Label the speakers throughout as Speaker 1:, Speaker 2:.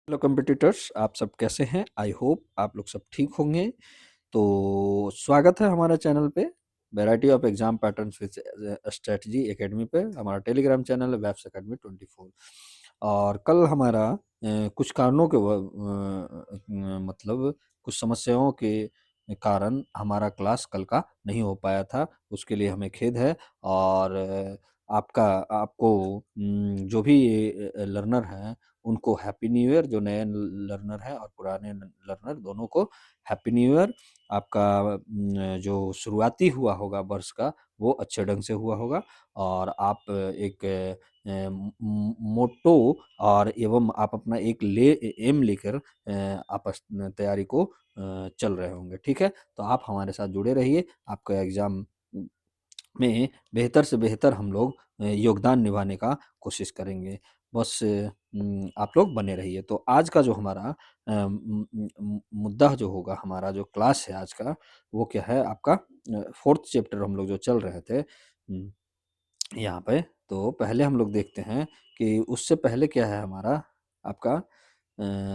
Speaker 1: Hello competitors, आप सब कैसे हैं? आई होप आप लोग सब ठीक होंगे। तो स्वागत है हमारे चैनल पे variety of exam patterns with strategy academy पे। हमारा टेलीग्राम चैनल है वेब्स एकेडमी 24। और कल हमारा कुछ कारणों के मतलब कुछ समस्याओं के कारण हमारा क्लास कल का नहीं हो पाया था। उसके लिए हमें खेद है। और आपको जो भी लर्नर हैं उनको हैप्पी न्यू ईयर। जो नए लर्नर हैं और पुराने लर्नर दोनों को हैप्पी न्यू ईयर। आपका जो शुरुआती हुआ होगा वर्ष का वो अच्छे ढंग से हुआ होगा। और आप एक मोटो और एवं आप अपना एक एम लेकर आप तैयारी को चल रहे होंगे। ठीक है, तो आप हमारे साथ जुड़े रहिए। आपका एग्जाम में बेहतर से बेहतर हम लोग योगदान निभाने का कोशिश करेंगे। बस आप लोग बने रहिए। तो आज का जो हमारा मुद्दा जो होगा, हमारा जो क्लास है आज का, वो क्या है? आपका फोर्थ चैप्टर हम लोग जो चल रहे थे यहाँ पे। तो पहले हम लोग देखते हैं कि उससे पहले क्या है हमारा आपका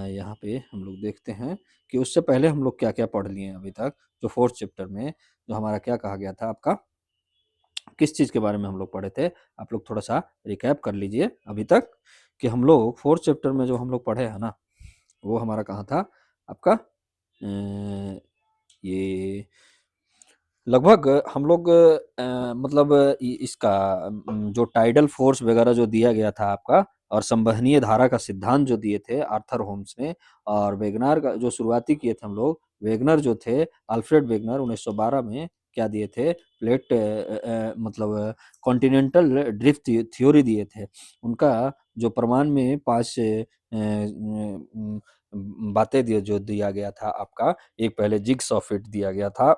Speaker 1: यहाँ पे हम लोग देखते हैं कि उससे पहले हम लोग क्या क्या पढ़ लिए हैं अभी तक। जो फोर्थ चैप्टर में जो हमारा क्या कहा गया था, आपका किस चीज़ के बारे में हम लोग पढ़े थे, आप लोग थोड़ा सा रिकैप कर लीजिए अभी तक। कि हम लोग फोर्थ चैप्टर में जो हम लोग पढ़े हैं ना, वो हमारा कहाँ था आपका ये लगभग हम लोग मतलब इसका जो टाइडल फोर्स वगैरह जो दिया गया था आपका, और संवहनीय धारा का सिद्धांत जो दिए थे आर्थर होम्स ने, और वेगनर का जो शुरुआती किए थे हम लोग, वेगनर जो थे अल्फ्रेड वेगनर 1912 में क्या दिए थे? प्लेट मतलब कॉन्टिनेंटल ड्रिफ्ट थ्योरी दिए थे। उनका जो प्रमाण में 5 बातें दिए जो दिया गया था आपका, एक पहले जिग्स ऑफ इट दिया गया था,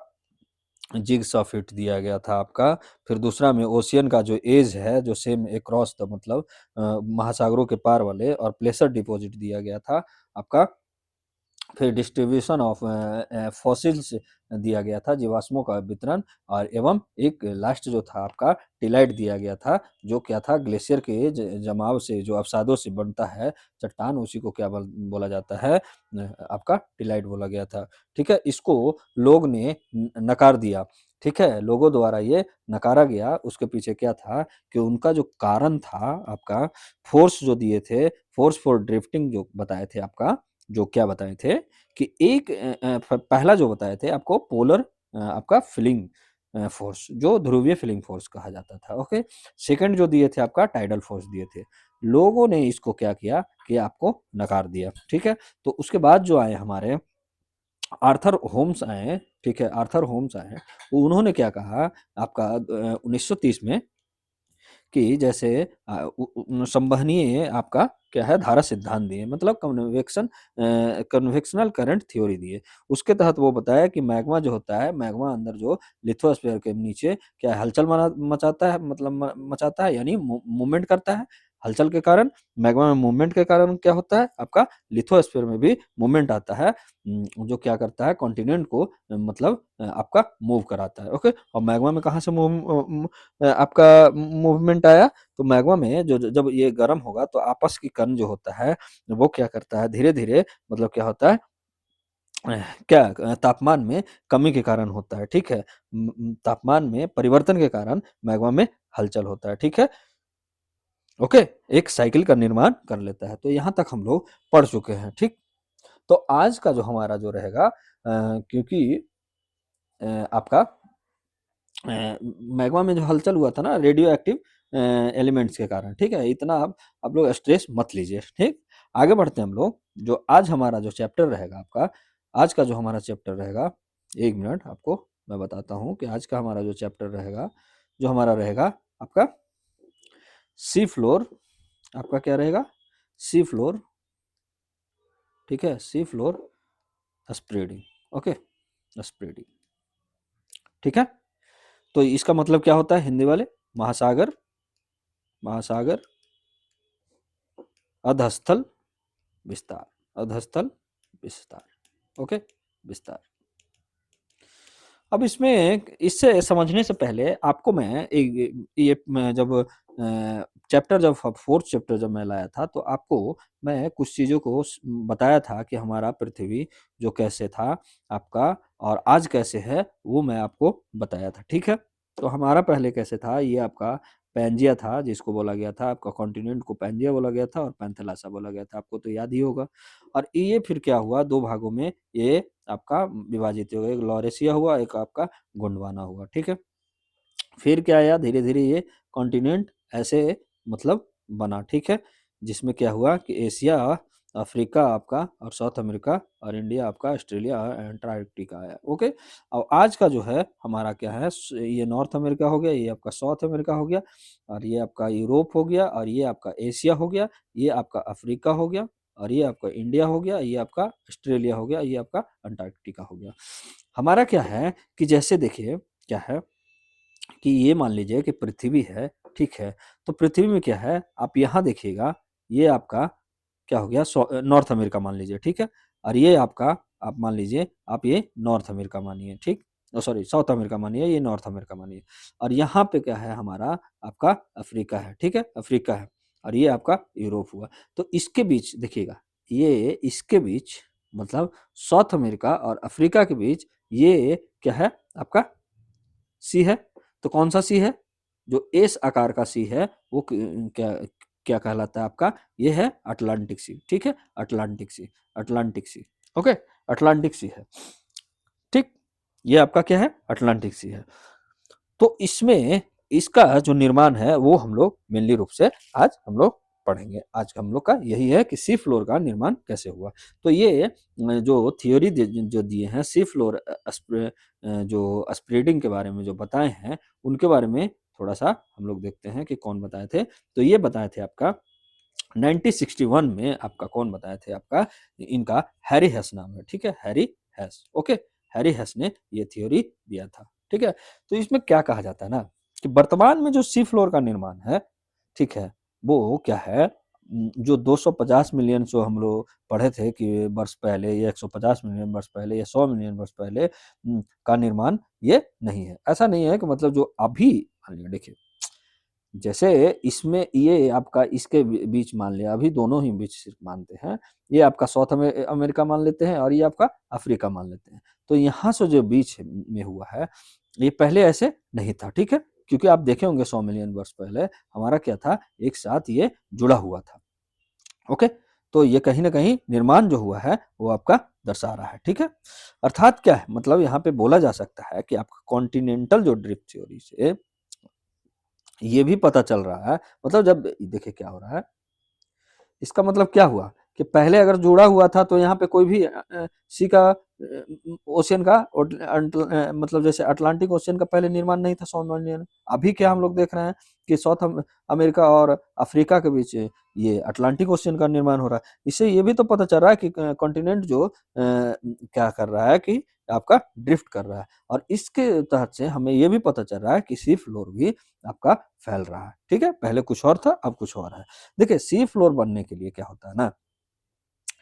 Speaker 1: जिग्स ऑफ इट दिया गया था आपका। फिर दूसरा में ओशियन का जो एज है, जो सेम अक्रॉस द मतलब महासागरों के पार वाले, और प्लेसर डिपॉजिट दिया गया था आपका। फिर डिस्ट्रीब्यूशन ऑफ फॉसिल्स दिया गया था, जीवाश्मों का वितरण। और एवं एक लास्ट जो था आपका टिलाइट दिया गया था, जो क्या था? ग्लेशियर के जमाव से जो अवसादों से बनता है चट्टान, उसी को क्या बोला जाता है? आपका टिलाइट बोला गया था। ठीक है, इसको लोग ने नकार दिया। ठीक है, लोगों द्वारा ये नकारा गया। उसके पीछे क्या था कि उनका जो कारण था आपका, फोर्स जो दिए थे, फोर्स फॉर ड्रिफ्टिंग जो बताए थे आपका, जो क्या बताए थे कि एक पहला जो बताए थे आपको पोलर आपका फिलिंग फोर्स, जो ध्रुवीय फिलिंग फोर्स कहा जाता था। ओके, सेकंड जो दिए थे आपका टाइडल फोर्स दिए थे। लोगों ने इसको क्या किया कि आपको नकार दिया। ठीक है, तो उसके बाद जो आए हमारे आर्थर होम्स आए। ठीक है, आर्थर होम्स आए, उन्होंने क्या कहा आपका 1930 में कि जैसे संवहनीय आपका क्या है धारा सिद्धांत दिए, मतलब कन्वेक्शनल करंट थ्योरी दिए। उसके तहत वो बताया कि मैग्मा जो होता है, मैग्मा अंदर जो लिथोस्फीयर के नीचे क्या हलचल मचाता है, मतलब मचाता है, यानी मूवमेंट करता है। हलचल के कारण, मैग्मा में मूवमेंट के कारण क्या होता है आपका? लिथोस्फीयर में भी मूवमेंट आता है, जो क्या करता है? कॉन्टिनेंट को मतलब आपका मूव कराता है। ओके, और मैग्मा में कहाँ से आपका मूवमेंट आया? तो मैग्मा में जो जब ये गर्म होगा तो आपस की कण जो होता है वो क्या करता है? धीरे धीरे मतलब क्या होता है? क्या तापमान में कमी के कारण होता है। ठीक है, तापमान में परिवर्तन के कारण मैग्मा में हलचल होता है। ठीक है, ओके, एक साइकिल का निर्माण कर लेता है। तो यहाँ तक हम लोग पढ़ चुके हैं। ठीक, तो आज का जो हमारा जो रहेगा क्योंकि आपका मैग्मा में जो हलचल हुआ था ना रेडियो एक्टिव एलिमेंट्स के कारण। ठीक है, इतना आप लोग स्ट्रेस मत लीजिए। ठीक, आगे बढ़ते हैं हम लोग। जो आज हमारा जो चैप्टर रहेगा आपका, आज का जो हमारा चैप्टर रहेगा, एक मिनट आपको मैं बताता हूँ कि आज का हमारा जो चैप्टर रहेगा, जो हमारा रहेगा आपका सी फ्लोर। आपका क्या रहेगा? Sea floor. ठीक है, sea floor spreading. Okay, spreading. ठीक है, तो इसका मतलब क्या होता है हिंदी वाले? महासागर, महासागर अधस्थल विस्तार, अधस्थल विस्तार। ओके, विस्तार। अब इसमें इससे समझने से पहले आपको मैं ये मैं जब चैप्टर जब 4th चैप्टर जब मैं लाया था, तो आपको मैं कुछ चीज़ों को बताया था कि हमारा पृथ्वी जो कैसे था आपका और आज कैसे है, वो मैं आपको बताया था, ठीक है? तो हमारा पहले कैसे था, ये आपका पैंजिया था, जिसको बोला गया था, आपका कॉन्टिनेंट को पैंजिया बोला गया था और पैंथेलासा बोला गया था, आपको तो याद ही होगा। और ये फिर क्या हुआ, 2 भागों में ये आपका विभाजित हो गया, एक लॉरेशिया हुआ, एक आपका गोंडवाना हुआ, ठीक है? फिर क्या आया, धीरे-धीरे ये कॉन्टिनेंट ऐसे मतलब बना, ठीक है? जिसमें क्या हुआ कि एशिया, अफ्रीका आपका और साउथ अमेरिका और इंडिया आपका, ऑस्ट्रेलिया और अंटार्कटिका आया, ओके? और आज का जो है हमारा क्या है, ये नॉर्थ अमेरिका हो गया, ये आपका साउथ अमेरिका हो गया और ये आपका यूरोप हो गया और ये आपका एशिया हो गया, ये आपका अफ्रीका हो गया और ये आपका इंडिया हो गया, ये आपका ऑस्ट्रेलिया हो गया, ये आपका अंटार्कटिका हो गया। हमारा क्या है कि जैसे देखिए क्या है कि ये मान लीजिए कि पृथ्वी है, ठीक है? तो पृथ्वी में क्या है, आप यहाँ देखिएगा, ये आपका क्या हो गया, नॉर्थ अमेरिका मान लीजिए, ठीक है? और ये आपका आप मान लीजिए, आप ये नॉर्थ अमेरिका मानिए, ठीक? सॉरी, साउथ अमेरिका मानिए, ये नॉर्थ अमेरिका मानिए। और यहाँ पे क्या है हमारा, आपका अफ्रीका है, ठीक है? अफ्रीका है और ये आपका यूरोप हुआ। तो इसके बीच देखिएगा, ये इसके बीच मतलब साउथ अमेरिका और अफ्रीका के बीच ये क्या है आपका, सी है। तो कौन-सा सी है? जो एस आकार का सी है, वो क्या क्या कहलाता है आपका? ये है अटलांटिक सी, ठीक है? अटलांटिक सी, अटलांटिक सी, ओके? अटलांटिक सी है, ठीक? ये आपका क्या है? अटलांटिक सी है। तो इसमें इसका जो निर्माण है, वो हम लोग मेनली रूप से आज हम लोग पढ़ेंगे। आज का हम लोग का यही है कि सी फ्लोर का निर्माण कैसे हुआ। तो ये जो थ्योरी जो दिए हैं सी फ्लोर जो स्प्रेडिंग के बारे में जो बताए हैं, उनके बारे में थोड़ा-सा हम लोग देखते हैं कि कौन बताए थे। तो ये बताए थे आपका 1961 में, आपका कौन बताए थे, आपका इनका हैरी हेस नाम है, ठीक है? Harry हेस, okay? हैरी हेस ने ये थ्योरी दिया था, ठीक है? तो इसमें क्या कहा जाता है ना कि वर्तमान में जो सी फ्लोर का निर्माण है, ठीक है? वो क्या है, जो 250 मिलियन जो हम लोग पढ़े थे कि वर्ष पहले या 150 मिलियन वर्ष पहले या 100 मिलियन वर्ष पहले का निर्माण ये नहीं है। ऐसा नहीं है कि मतलब जो अभी मान लीजिए देखिए, जैसे इसमें ये आपका इसके बीच मान लिया, अभी दोनों ही बीच सिर्फ मानते हैं, ये आपका साउथ अमेरिका मान लेते हैं और ये आपका अफ्रीका मान लेते हैं। तो यहाँ से जो बीच में हुआ है, ये पहले ऐसे नहीं था, ठीक है? क्योंकि आप देखे होंगे 100 मिलियन वर्ष पहले हमारा क्या था, एक साथ ये जुड़ा हुआ था, ओके? तो ये कहीं न कहीं निर्माण जो हुआ है, वो आपका दर्शा रहा है, ठीक है? अर्थात क्या है, मतलब यहाँ पे बोला जा सकता है कि आपका कॉन्टिनेंटल जो ड्रिफ्ट थ्योरी से ये भी पता चल रहा है, मतलब जब देखिए क्या हो रहा है, इसका मतलब क्या हुआ कि पहले अगर जुड़ा हुआ था तो यहाँ पे कोई भी सी का ओशियन का मतलब जैसे अटलांटिक ओशियन का पहले निर्माण नहीं था 100 मिलियन। अभी क्या हम लोग देख रहे हैं कि साउथ अमेरिका और अफ्रीका के बीच ये अटलांटिक ओशियन का निर्माण हो रहा है। इससे ये भी तो पता चल रहा है कि कॉन्टिनेंट जो क्या कर रहा है कि आपका ड्रिफ्ट कर रहा है और इसके तहत से हमें ये भी पता चल रहा है कि सी फ्लोर भी आपका फैल रहा है, ठीक है? पहले कुछ और था, अब कुछ और है। देखिए सी फ्लोर बनने के लिए क्या होता है ना,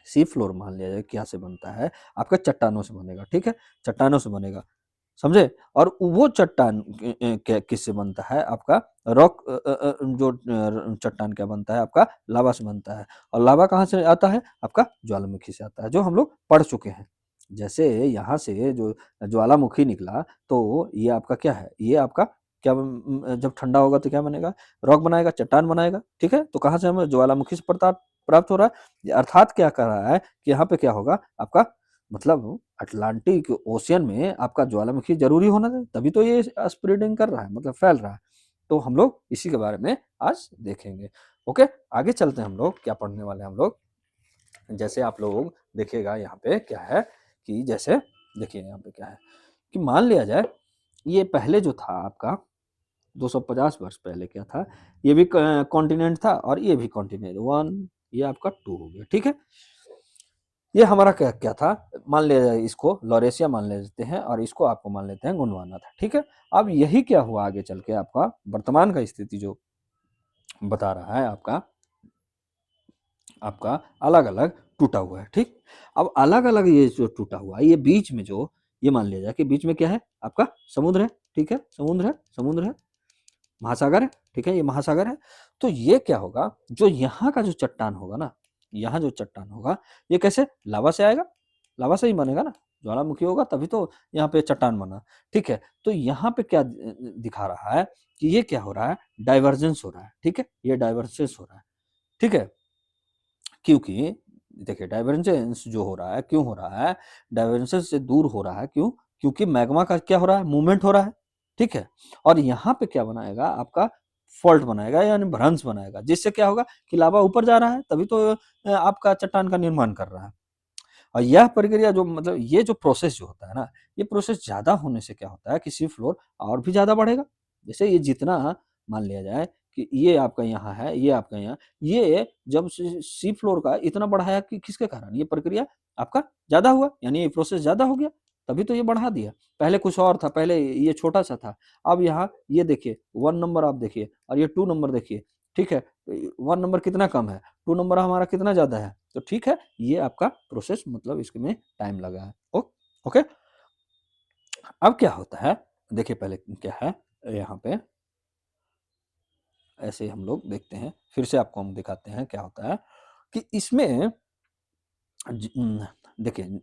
Speaker 1: सी फ्लोर मान लिया जाए क्या से बनता है, आपका चट्टानों से बनेगा, ठीक है? चट्टानों से बनेगा, समझे? और वो चट्टान किससे बनता है, आपका रॉक जो चट्टान क्या बनता है आपका, लावा से बनता है। और लावा कहाँ से आता है, आपका ज्वालामुखी से आता है, जो हम लोग पढ़ चुके हैं। जैसे यहाँ से जो ज्वालामुखी निकला, तो ये आपका क्या है, ये आपका क्या जब ठंडा होगा तो क्या बनेगा, रॉक बनाएगा, चट्टान बनाएगा, ठीक है? तो कहाँ से हमें ज्वालामुखी से प्रताप प्राप्त हो रहा है। अर्थात क्या कर रहा है कि यहाँ पे क्या होगा आपका, मतलब अटलांटिक ओशियन में आपका ज्वालामुखी ज़रूरी होना चाहिए, तभी तो ये स्प्रेडिंग कर रहा है, मतलब फैल रहा है। तो हम लोग इसी के बारे में आज देखेंगे। ओके, आगे चलते हैं हम लोग, क्या पढ़ने वाले हैं हम लोग। जैसे आप लोग देखिएगा यहाँ पे क्या है कि जैसे देखिए यहाँ पे क्या है कि मान लिया जाए, ये पहले जो था आपका 250 वर्ष पहले क्या था, ये भी कॉन्टिनेंट था और ये भी कॉन्टिनेंट 1, ये आपका 2 हो गया, ठीक है? ये हमारा क्या क्या था, मान लिया जाए इसको लॉरेशिया मान लेते हैं और इसको आपको मान लेते हैं गोंडवाना था, ठीक है? अब यही क्या हुआ आगे चल के, आपका वर्तमान का स्थिति जो बता रहा है आपका आपका अलग-अलग टूटा हुआ है, ठीक? अब अलग-अलग ये जो टूटा हुआ है, ये बीच में जो ये मान लिया जाए कि बीच में क्या है आपका समुद्र है, ठीक है, समुद्र है, महासागर है, ठीक है, ये महासागर है। तो ये क्या होगा, जो यहाँ का जो चट्टान होगा ना, यहाँ जो चट्टान होगा, ये कैसे लावा से आएगा, लावा से ही बनेगा ना, ज्वालामुखी होगा तभी तो यहाँ पे चट्टान बना, ठीक है। तो यहाँ पे क्या दिखा रहा है कि ये क्या हो रहा है, डाइवर्जेंस हो रहा है, ठीक है, ये डाइवर्जेंस हो रहा है, ठीक है। क्योंकि देखिए डाइवर्जेंस जो हो रहा है, क्यों हो रहा है, डाइवर्जेंस से दूर हो रहा है, क्यों, क्योंकि मैग्मा का क्या हो रहा है, मूवमेंट हो रहा है, ठीक है। और यहाँ पे क्या बनाएगा आपका, फॉल्ट बनाएगा यानी भ्रंश बनाएगा, जिससे क्या होगा कि लावा ऊपर जा रहा है, तभी तो आपका चट्टान का निर्माण कर रहा है। और यह प्रक्रिया जो मतलब ये जो प्रोसेस जो होता है ना, ये प्रोसेस ज्यादा होने से क्या होता है कि सी फ्लोर और भी ज्यादा बढ़ेगा। जैसे ये जितना मान लिया जाए कि ये आपका यहाँ है, ये आपका यहाँ, ये जब सी फ्लोर का इतना बढ़ाया कि किसके कारण, ये प्रक्रिया आपका ज्यादा हुआ, यानी ये प्रोसेस ज्यादा हो गया, तभी तो ये बढ़ा दिया। पहले कुछ और था, पहले ये छोटा सा था, अब यहाँ ये देखिए 1 नंबर आप देखिए और ये 2 नंबर देखिए, ठीक है। 1 नंबर कितना कम है, 2 नंबर हमारा कितना ज्यादा है, तो ठीक है, ये आपका प्रोसेस मतलब इसमें टाइम लगा है। ओके। अब क्या होता है, देखिए पहले क्या है यहाँ पे, ऐसे हम लोग देखते हैं, फिर से आपको हम दिखाते हैं क्या होता है कि इसमें देखिए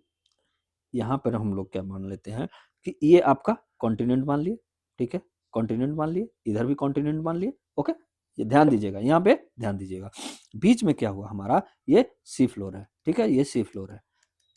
Speaker 1: यहाँ पर हम लोग क्या मान लेते हैं कि ये आपका कॉन्टिनेंट मान लिए, ठीक है, कॉन्टिनेंट मान लिए, इधर भी कॉन्टिनेंट मान लिए, ओके। ये ध्यान दीजिएगा, यहाँ पे ध्यान दीजिएगा, बीच में क्या हुआ हमारा, ये सी फ्लोर है, ठीक है, ये सी फ्लोर है,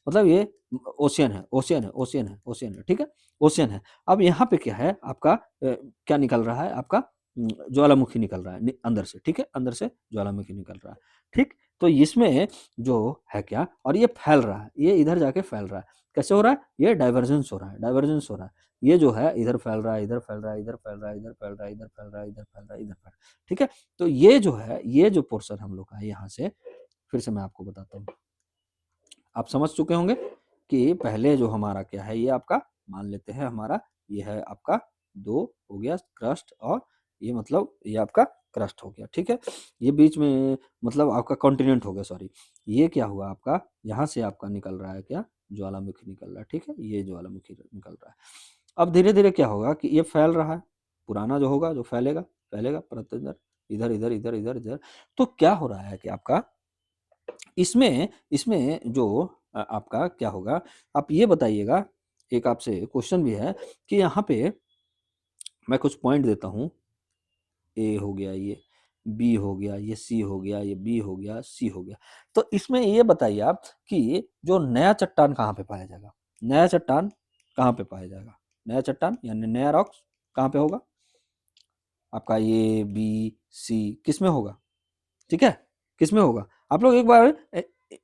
Speaker 1: मतलब ये ओशियन है, ओशियन है, ओशियन है, ओशियन है, ठीक है, ओशियन है। अब यहाँ पे क्या है आपका क्या निकल रहा है आपका, ज्वालामुखी निकल रहा है अंदर से, ठीक है, अंदर से ज्वालामुखी निकल रहा है, ठीक। तो इसमें जो है क्या, और ये फैल रहा है, ये इधर जाके फैल रहा है, कैसे हो रहा है, ये डाइवर्जेंस हो रहा है, डाइवर्जेंस हो रहा है, ये जो है इधर फैल रहा है, इधर फैल रहा है, इधर फैल रहा है, इधर फैल रहा है, इधर फैल रहा है, इधर फैल रहा है, इधर फैल रहा है, ठीक है। तो ये जो है, ये जो पोर्शन हम लोग का है यहाँ से, फिर से मैं आपको बताता हूँ, आप समझ चुके होंगे कि पहले जो हमारा क्या है, ये आपका मान लेते हैं हमारा, ये है आपका 2 हो गया क्रस्ट, और ये मतलब ये आपका क्रस्ट हो गया, ठीक है। ये बीच में मतलब आपका कॉन्टिनेंट हो गया, सॉरी। ये क्या हुआ आपका, यहाँ से आपका निकल रहा है क्या, ज्वालामुखी निकल रहा है, ठीक है, ये ज्वालामुखी निकल रहा है। अब धीरे धीरे क्या होगा कि ये फैल रहा है, पुराना जो होगा जो फैलेगा, फैलेगा परत इधर इधर इधर इधर इधर इधर। तो क्या हो रहा है कि आपका इसमें इसमें जो आपका क्या होगा, आप ये बताइएगा, एक आपसे क्वेश्चन भी है कि यहाँ पे मैं कुछ पॉइंट देता हूँ, ए हो गया, ये बी हो गया, ये सी हो गया, ये बी हो गया, सी हो गया। तो इसमें ये बताइए आप कि जो नया चट्टान कहाँ पे पाया जाएगा, नया चट्टान कहाँ पे पाया जाएगा, नया चट्टान यानी नया रॉक्स कहाँ पे होगा आपका, ए बी सी किस में होगा, ठीक है, किस में होगा, आप लोग एक बार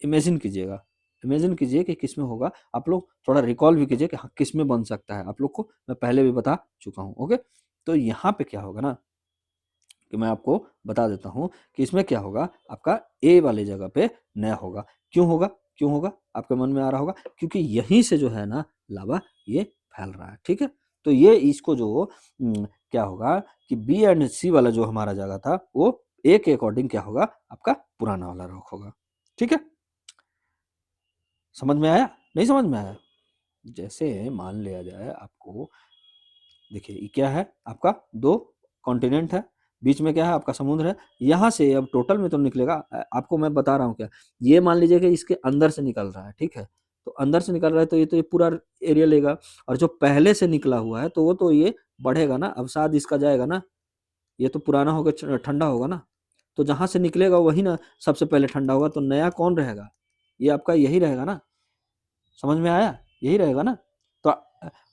Speaker 1: इमेजिन कीजिएगा, इमेजिन कीजिए कि किस में होगा, आप लोग थोड़ा रिकॉल भी कीजिए कि हाँ किस में बन सकता है, आप लोग को मैं पहले भी बता चुका हूँ, ओके। तो यहाँ पे क्या होगा ना कि मैं आपको बता देता हूँ कि इसमें क्या होगा आपका, ए वाले जगह पे नया होगा, क्यों होगा, क्यों होगा, आपके मन में आ रहा होगा, क्योंकि यहीं से जो है ना लावा ये फैल रहा है, ठीक है। तो ये इसको जो क्या होगा कि बी एंड सी वाला जो हमारा जगह था, वो ए के अकॉर्डिंग क्या होगा आपका पुराना वाला रॉक होगा, ठीक है। समझ में आया, नहीं समझ में आया, जैसे मान लिया जाए आपको, देखिए ये क्या है आपका, 2 कॉन्टिनेंट है, बीच में क्या है आपका समुद्र है, यहाँ से अब टोटल में तो निकलेगा, आपको मैं बता रहा हूँ क्या, ये मान लीजिए कि इसके अंदर से निकल रहा है, ठीक है। तो अंदर से निकल रहा है तो ये पूरा एरिया लेगा, और जो पहले से निकला हुआ है तो वो तो ये बढ़ेगा ना, अब साथ इसका जाएगा ना, ये तो पुराना होगा, ठंडा होगा ना, तो जहाँ से निकलेगा वही ना सबसे पहले ठंडा होगा, तो नया कौन रहेगा, ये आपका यही रहेगा ना, समझ में आया, यही रहेगा ना। तो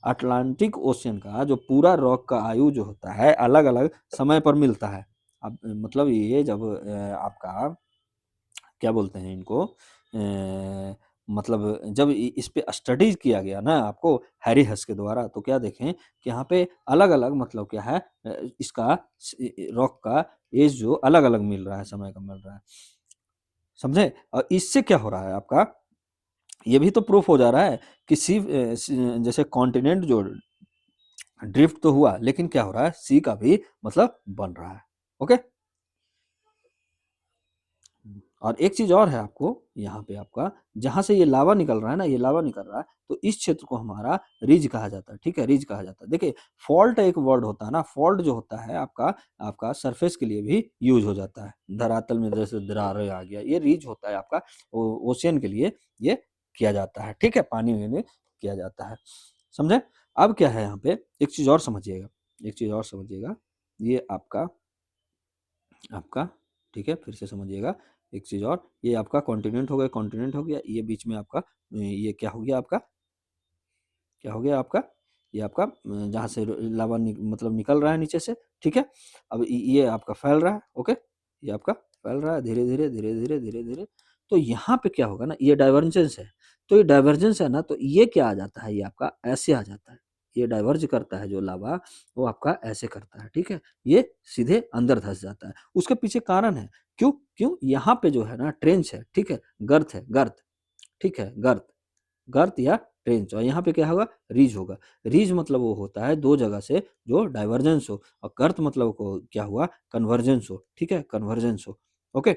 Speaker 1: अटलांटिक ओशियन का जो पूरा रॉक का आयु जो होता है अलग अलग समय पर मिलता है। अब मतलब ये जब आपका क्या बोलते हैं इनको, मतलब जब इस पे स्टडीज किया गया ना आपको हैरी हस के द्वारा, तो क्या देखें कि यहाँ पे अलग अलग मतलब क्या है, इसका रॉक का एज जो अलग अलग मिल रहा है, समय का मिल रहा है, समझे। और इससे क्या हो रहा है आपका, ये भी तो प्रूफ हो जा रहा है कि सी जैसे कॉन्टिनेंट जो ड्रिफ्ट तो हुआ, लेकिन क्या हो रहा है सी का भी मतलब बन रहा है, ओके। और एक चीज़ और है आपको यहाँ पे आपका, जहाँ से ये लावा निकल रहा है ना, ये लावा निकल रहा है, तो इस क्षेत्र को हमारा रिज कहा जाता है, ठीक है? रिज कहा जाता है। देखिए फ़ॉल्ट एक वर्ड होता है ना, फ़ॉल्ट जो होता है आपका सरफेस के लिए भी यूज़ हो जाता है। धरातल में जैसे दरारें आ गया, ये रिज होता है आपका ओशियन के लिए ये किया जाता है, ठीक है? पानी में किया जाता है। समझे? अब क्या है यहाँ पे, एक चीज़ और समझिएगा, एक चीज़ और समझिएगा, ये आपका आपका ठीक है, फिर से समझिएगा एक चीज़ और, ये आपका कॉन्टिनेंट हो गया, कॉन्टिनेंट हो गया, ये बीच में आपका ये क्या हो गया आपका, क्या हो गया आपका, ये आपका जहाँ से लावा मतलब निकल रहा है नीचे से, ठीक है? अब ये आपका फैल रहा है, ओके? ये आपका फैल रहा है धीरे धीरे धीरे धीरे धीरे धीरे। तो यहाँ पे क्या होगा ना, ये डाइवर्जेंस है, तो ये डाइवर्जेंस है ना, तो ये क्या आ जाता है, ये आपका ऐसे आ जाता है, ये डाइवर्ज करता है जो लावा, वो आपका ऐसे करता है, ठीक है? ये सीधे अंदर धंस जाता है। उसके पीछे कारण है, क्यों क्यों, यहाँ पे जो है ना ट्रेंच है, ठीक है? गर्त है, गर्त, ठीक है? गर्त, गर्त या ट्रेंच, और यहाँ पे क्या होगा, रीज होगा। रीज मतलब वो होता है दो जगह से जो डाइवर्जेंस हो, और गर्त मतलब को क्या हुआ, कन्वर्जेंस हो, ठीक है? कन्वर्जेंस हो, ओके?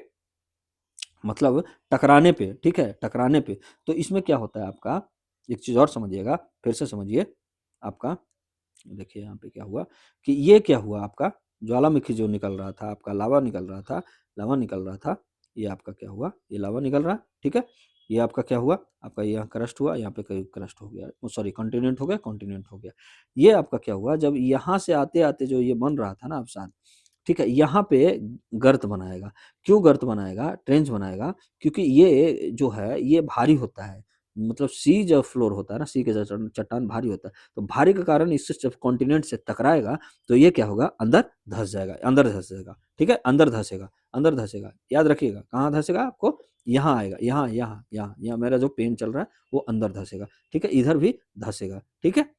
Speaker 1: मतलब टकराने पे, ठीक है? टकराने पे। तो इसमें क्या होता है आपका, एक चीज़ और समझिएगा, फिर से समझिए, आपका देखिए यहाँ पे क्या हुआ, कि ये क्या हुआ आपका, ज्वालामुखी जो निकल रहा था आपका, लावा निकल रहा था, लावा निकल रहा था, ये आपका क्या हुआ, ये लावा निकल रहा है, ठीक है? ये आपका क्या हुआ, आपका यहाँ क्रस्ट हुआ, यहाँ पे कहीं क्रस्ट हो गया, सॉरी कॉन्टिनेंट हो गया, कॉन्टिनेंट हो गया। ये आपका क्या हुआ, जब यहाँ से आते-आते जो ये बन रहा था ना अवसाद, ठीक है? यहाँ पे गर्त बनाएगा। क्यों गर्त बनाएगा, ट्रेंच बनाएगा? क्योंकि ये जो है ये भारी होता है। मतलब सी जब फ्लोर होता है ना, सी के चट्टान भारी होता है। तो भारी के कारण इससे जब कॉन्टिनेंट से टकराएगा, तो ये क्या होगा, अंदर धँस जाएगा, अंदर धँस जाएगा, ठीक है? अंदर धँसेगा, अंदर धँसेगा। याद रखिएगा, कहाँ धँसेगा आपको? यहाँ आएगा, यहाँ, यहाँ, यहाँ, यहाँ मेरा जो पेन चल रहा है, वो अंदर धँसेगा, ठीक है? इधर भी धँसेगा, ठीक है?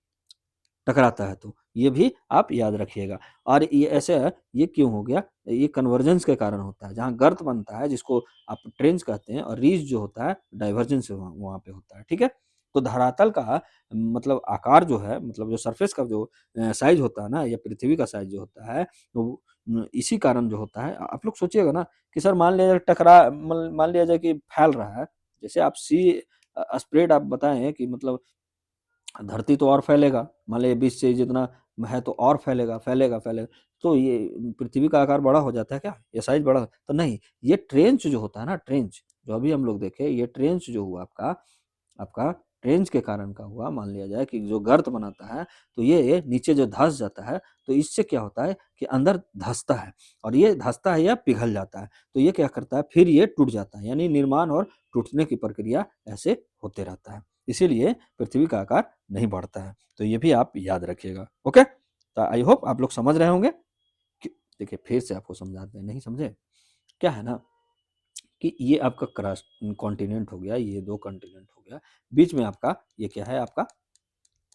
Speaker 1: टकराता है तो, ये भी आप याद रखिएगा। और ये ऐसे है, ये क्यों हो गया? ये कन्वर्जेंस के कारण होता है, जहाँ गर्त बनता है जिसको आप ट्रेंच कहते हैं, और रीज जो होता है डाइवर्जेंस वहाँ वहाँ पे होता है, ठीक है? तो धरातल का मतलब आकार जो है, मतलब जो सरफेस का जो साइज़ होता है ना, या पृथ्वी का साइज़ जो होता है, तो इसी कारण जो होता है, आप लोग सोचिएगा ना कि सर मान लिया मान लिया जाए कि फैल रहा है, जैसे आप स्प्रेड आप बताएँ कि मतलब धरती तो और फैलेगा, मान लीजिए 20 से जितना है तो और फैलेगा, फैलेगा, फैलेगा। तो ये पृथ्वी का आकार बड़ा हो जाता है क्या? ये साइज़ बड़ा तो नहीं, ये ट्रेंच जो होता है ना, ट्रेंच, जो अभी हम लोग देखे, ये ट्रेंच जो हुआ आपका, आपका ट्रेंच के कारण का हुआ, मान लिया जाए कि जो गर्त बनाता है, तो ये नीचे जो धँस जाता है, तो इससे क्या होता है कि अंदर धँसता है, और ये धँसता है या पिघल जाता है, तो ये क्या करता है, फिर ये टूट जाता है, यानी निर्माण और टूटने की प्रक्रिया ऐसे होते रहता है। इसीलिए पृथ्वी का आकार नहीं बढ़ता है, तो ये भी आप याद रखिएगा, ओके? तो आई होप आप लोग समझ रहे होंगे कि, देखिए फिर से आपको समझाते हैं, नहीं समझे? क्या है ना कि ये आपका क्रस्ट कॉन्टिनेंट हो गया, ये 2 कॉन्टिनेंट हो गया, बीच में आपका ये क्या है आपका,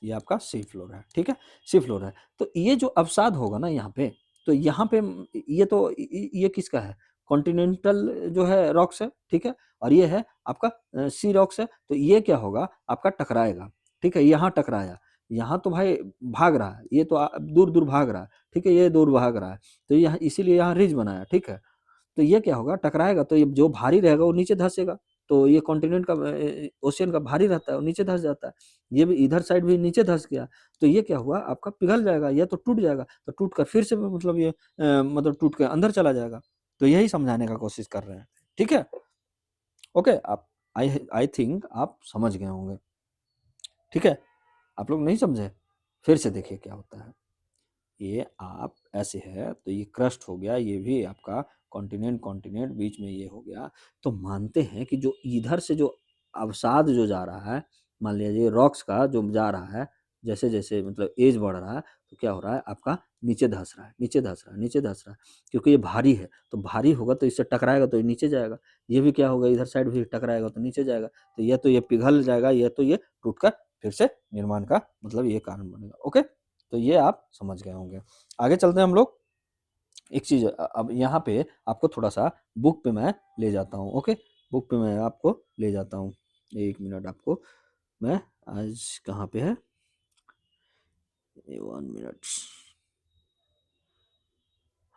Speaker 1: ये आपका सी फ्लोर है, ठीक है? सी फ्लोर है। तो ये जो अवसाद होगा ना यहाँ पे, तो यहाँ पे ये तो ये किसका है? कॉन्टिनेंटल जो है रॉक्स है, ठीक है? और ये है आपका सी रॉक्स है, तो ये क्या होगा आपका, टकराएगा, ठीक है? यहाँ टकराया, यहाँ तो भाई भाग रहा है, ये तो दूर-दूर भाग रहा है, ठीक है? ये दूर भाग रहा है, तो यहाँ इसीलिए यहाँ रिज बना है, ठीक है? तो ये क्या होगा, टकराएगा, तो ये जो भारी रहेगा वो नीचे धँसेगा। तो ये कॉन्टिनेंट का ओशियन का भारी रहता है, वो नीचे धँस जाता है। ये भी इधर साइड भी नीचे धँस गया, तो ये क्या हुआ आपका, पिघल जाएगा या तो टूट जाएगा, तो टूट कर फिर से मतलब ये मतलब टूट के अंदर चला जाएगा। तो यही समझाने का कोशिश कर रहे हैं। ठीक है? ओके, आप आई थिंक आप समझ गए होंगे। ठीक है? आप लोग नहीं समझे? फिर से देखिए क्या होता है। ये आप ऐसे है, तो ये क्रस्ट हो गया, ये भी आपका कॉन्टिनेंट कॉन्टिनेंट बीच में ये हो गया। तो मानते हैं कि जो इधर से जो अवसाद जो जा रहा है, मान लीजिए रॉक्स का जो जा रहा है, जैसे-जैसे मतलब एज बढ़ रहा है, तो क्या हो रहा है आपका, नीचे धँस रहा है, नीचे धँस रहा है, नीचे धँस रहा है। क्योंकि ये भारी है, तो भारी होगा तो इससे टकराएगा तो ये नीचे जाएगा। ये भी क्या होगा, इधर साइड भी टकराएगा तो नीचे जाएगा। तो ये पिघल जाएगा, या तो ये टूटकर फिर से निर्माण का मतलब ये कारण बनेगा। ओके? तो ये आप समझ गए होंगे। आगे चलते हैं हम लोग। एक चीज़ अब यहाँ पे आपको थोड़ा-सा बुक पे मैं ले जाता हूँ, ओके? बुक पे मैं आपको ले जाता हूँ। 1 मिनट आपको मैं आज कहाँ पे है? 1 मिनट।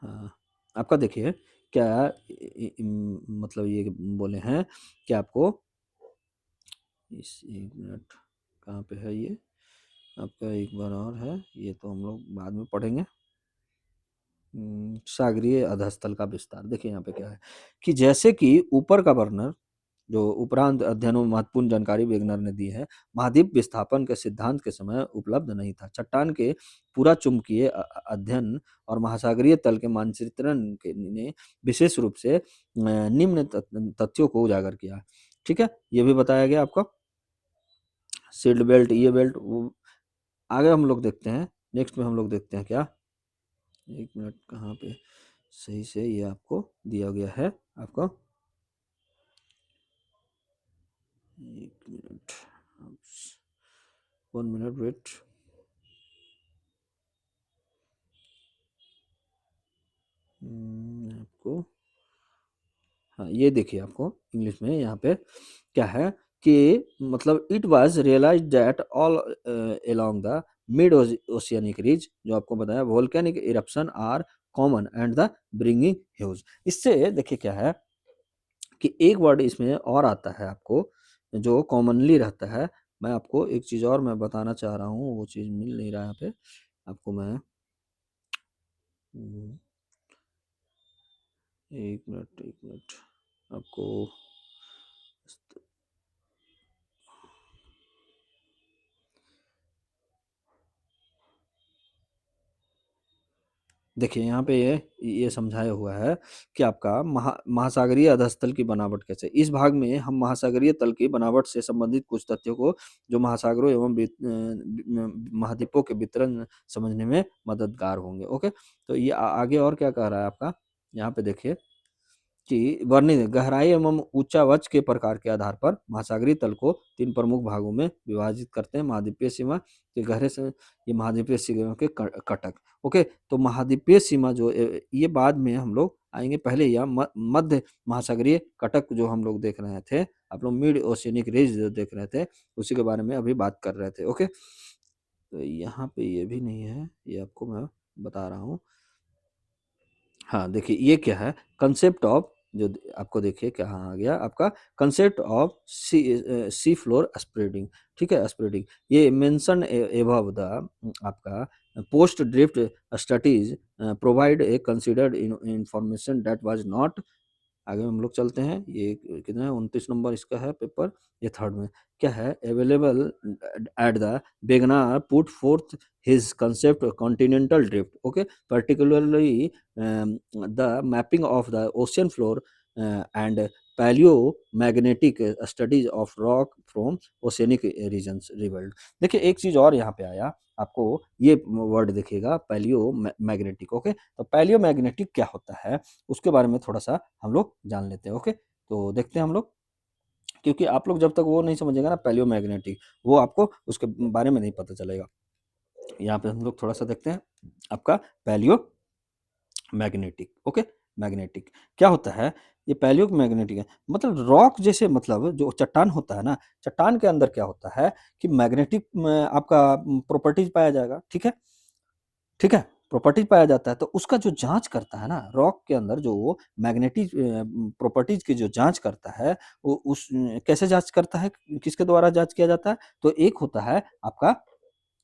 Speaker 1: हाँ, आपका देखिए क्या मतलब ये बोले हैं कि आपको इस, एक मिनट, कहाँ पे है ये आपका, एक बार और है, ये तो हम लोग बाद में पढ़ेंगे। सागरीय अधस्तल का विस्तार देखिए यहाँ पे क्या है कि जैसे कि ऊपर का वर्णन जो उपरांत अध्ययनों में महत्वपूर्ण जानकारी वेगनर ने दी है, महाद्वीप विस्थापन के सिद्धांत के समय उपलब्ध नहीं था। चट्टान के पूरा चुंबकीय अध्ययन और महासागरीय तल के मानचित्रण के ने विशेष रूप से निम्न तथ्यों को उजागर किया। ठीक है, ये भी बताया गया आपको, सील्ड बेल्ट, ये बेल्ट आगे हम लोग देखते हैं। नेक्स्ट में हम लोग देखते हैं क्या, एक मिनट, कहाँ पे सही से ये आपको दिया गया है आपको, एक मिनट, 1 मिनट वेट। आपको, हाँ ये देखिए आपको इंग्लिश में यहाँ पे क्या है कि मतलब it was realized that all along the mid oceanic ridge, जो आपको बताया volcanic eruption are common and the bringing huge. इससे देखिए क्या है कि एक वर्ड इसमें और आता है आपको जो कॉमनली रहता है। मैं आपको एक चीज़ और मैं बताना चाह रहा हूँ, वो चीज़ मिल नहीं रहा है यहाँ पे आपको मैं, एक मिनट, एक मिनट आपको, देखिए यहाँ पे ये समझाया हुआ है कि आपका महासागरीय अधस्तल की बनावट कैसे। इस भाग में हम महासागरीय तल की बनावट से संबंधित कुछ तथ्यों को जो महासागरों एवं महाद्वीपों के वितरण समझने में मददगार होंगे। ओके, तो ये आगे और क्या कह रहा है आपका, यहाँ पे देखिए कि वर्णित गहराई एवं ऊंचावच के प्रकार के आधार पर महासागरीय तल को 3 प्रमुख भागों में विभाजित करते हैं। महाद्वीपीय सीमा के गहरे से, ये महाद्वीपीय सीमा के कटक। ओके, तो महाद्वीपीय सीमा जो ये बाद में हम लोग आएंगे, पहले यह मध्य महासागरीय कटक जो हम लोग देख रहे थे, आप लोग मिड ओशियनिक रेंज जो देख रहे थे, उसी के बारे में अभी बात कर रहे थे। ओके, तो यहाँ पे ये भी नहीं है, ये आपको मैं बता रहा हूँ। हाँ देखिए ये क्या है, कंसेप्ट ऑफ, जो आपको देखिए क्या आ गया आपका, concept of sea floor spreading. ठीक है, स्प्रेडिंग ये मेंशन एबव द आपका post drift studies provide a considered information that was not, आगे हम लोग चलते हैं, ये कितना है, 29 नंबर इसका है पेपर, ये थर्ड में क्या है, available at the Wegener put forth his concept continental drift. Okay, particularly the mapping of the ocean floor and paleomagnetic studies of rock from oceanic regions revealed। देखिए एक चीज और यहाँ पे आया आपको, ये वर्ड देखिएगा पैलियो मैग्नेटिक। ओके, तो पैलियो मैग्नेटिक क्या होता है उसके बारे में थोड़ा सा हम लोग जान लेते हैं। ओके, तो देखते हैं हम लोग, क्योंकि आप लोग जब तक वो नहीं समझेगा ना पैलियो मैग्नेटिक, वो आपको उसके बारे में नहीं पता चलेगा। यहाँ पे हम लोग थोड़ा सा देखते हैं आपका पैलियो मैग्नेटिक। ओके, मैग्नेटिक क्या होता है, ये पैलियो मैग्नेटिक है मतलब रॉक जैसे, मतलब जो चट्टान होता है ना, चट्टान के अंदर क्या होता है कि मैग्नेटिक आपका प्रॉपर्टीज पाया जाएगा। ठीक है, ठीक है, प्रॉपर्टीज पाया जाता है, तो उसका जो जांच करता है ना, रॉक के अंदर जो मैग्नेटिक प्रॉपर्टीज की जो जांच करता है, वो उस कैसे जांच करता है, किसके द्वारा जांच किया जाता है, तो एक होता है आपका,